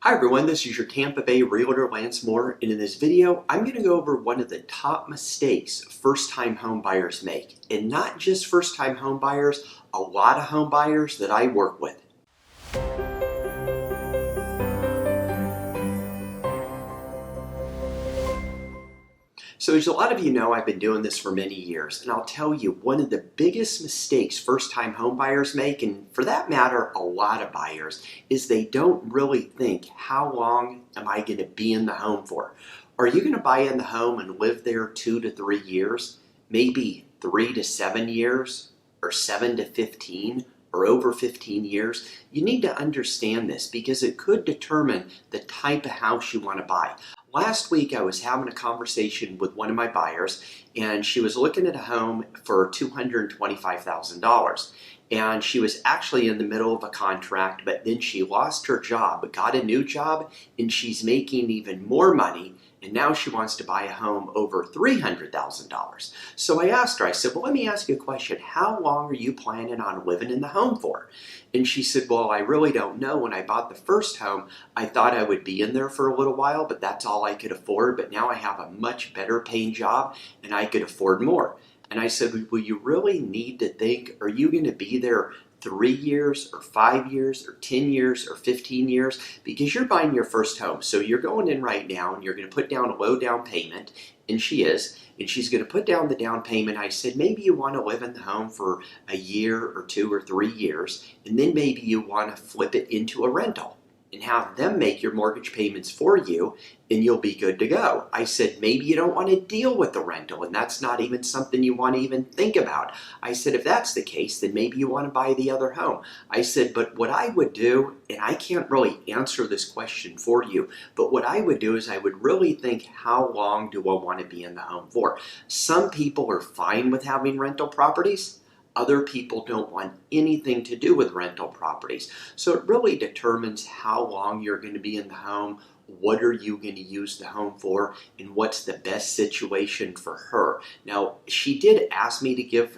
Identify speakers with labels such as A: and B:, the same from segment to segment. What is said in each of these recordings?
A: Hi everyone, this is your Tampa Bay Realtor Lance Moore, and in this video I'm going to go over one of the top mistakes first-time home buyers make. And not just first-time home buyers, a lot of home buyers that I work with. So as a lot of you know, I've been doing this for many years, and I'll tell you one of the biggest mistakes first-time home buyers make, and for that matter a lot of buyers, is they don't really think, how long am I going to be in the home for? Are you going to buy in the home and live there 2 to 3 years? Maybe 3 to 7 years? Or 7 to 15? Or over 15 years? You need to understand this because it could determine the type of house you want to buy. Last week I was having a conversation with one of my buyers, and she was looking at a home for $225,000. And she was actually in the middle of a contract, but then she lost her job, but got a new job, and she's making even more money. And now she wants to buy a home over $300,000. So I asked her, I said, well, let me ask you a question. How long are you planning on living in the home for? And she said, well, I really don't know. When I bought the first home, I thought I would be in there for a little while, but that's all I could afford. But now I have a much better paying job and I could afford more. And I said, well, you really need to think, are you going to be there 3 years or 5 years or 10 years or 15 years? Because you're buying your first home. So you're going in right now and you're going to put down a low down payment, and she is, and she's going to put down the down payment. I said, maybe you want to live in the home for a year or 2 or 3 years, and then maybe you want to flip it into a rental and have them make your mortgage payments for you, and you'll be good to go. I said, maybe you don't want to deal with the rental, and that's not even something you want to even think about. I said, if that's the case, then maybe you want to buy the other home. I said, but what I would do, and I can't really answer this question for you, but what I would do is I would really think, how long do I want to be in the home for? Some people are fine with having rental properties. Other people don't want anything to do with rental properties. So it really determines how long you're going to be in the home, what are you going to use the home for, and what's the best situation for her. Now, she did ask me to give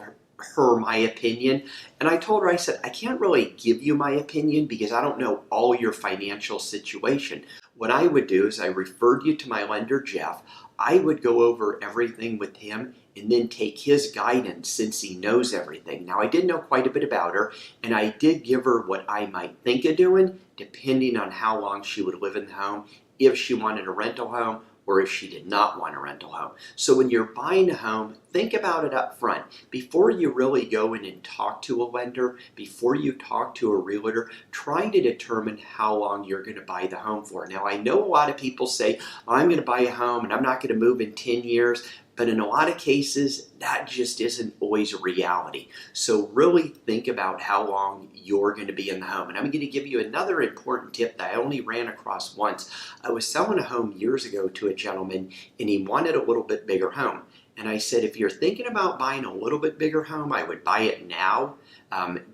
A: her my opinion, and I told her, I said, I can't really give you my opinion because I don't know all your financial situation. What I would do is I referred you to my lender, Jeff. I would go over everything with him and then take his guidance since he knows everything. Now, I did know quite a bit about her, and I did give her what I might think of doing depending on how long she would live in the home, if she wanted a rental home or if she did not want a rental home. So when you're buying a home, think about it up front. Before you really go in and talk to a lender, before you talk to a realtor, try to determine how long you're going to buy the home for. Now, I know a lot of people say, I'm going to buy a home and I'm not going to move in 10 years. But in a lot of cases, that just isn't always a reality. So really think about how long you're going to be in the home. And I'm going to give you another important tip that I only ran across once. I was selling a home years ago to a gentleman, and he wanted a little bit bigger home. And I said, if you're thinking about buying a little bit bigger home, I would buy it now.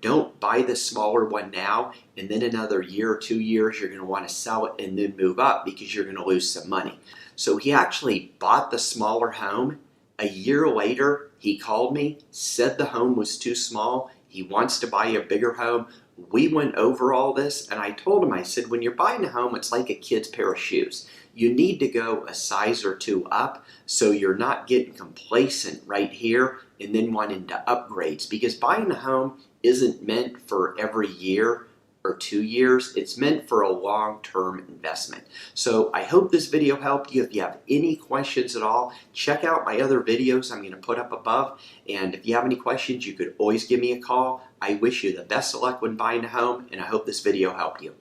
A: Don't buy the smaller one now, and then another year or 2 years, you're going to want to sell it and then move up because you're going to lose some money. So he actually bought the smaller home. A year later, he called me, said the home was too small. He wants to buy a bigger home. We went over all this, and I told him, I said, when you're buying a home, it's like a kid's pair of shoes. You need to go a size or 2 up so you're not getting complacent right here and then wanting to upgrades, because buying a home isn't meant for every year or 2 years. It's meant for a long-term investment. So I hope this video helped you. If you have any questions at all, check out my other videos I'm going to put up above. And if you have any questions, you could always give me a call. I wish you the best of luck when buying a home, and I hope this video helped you.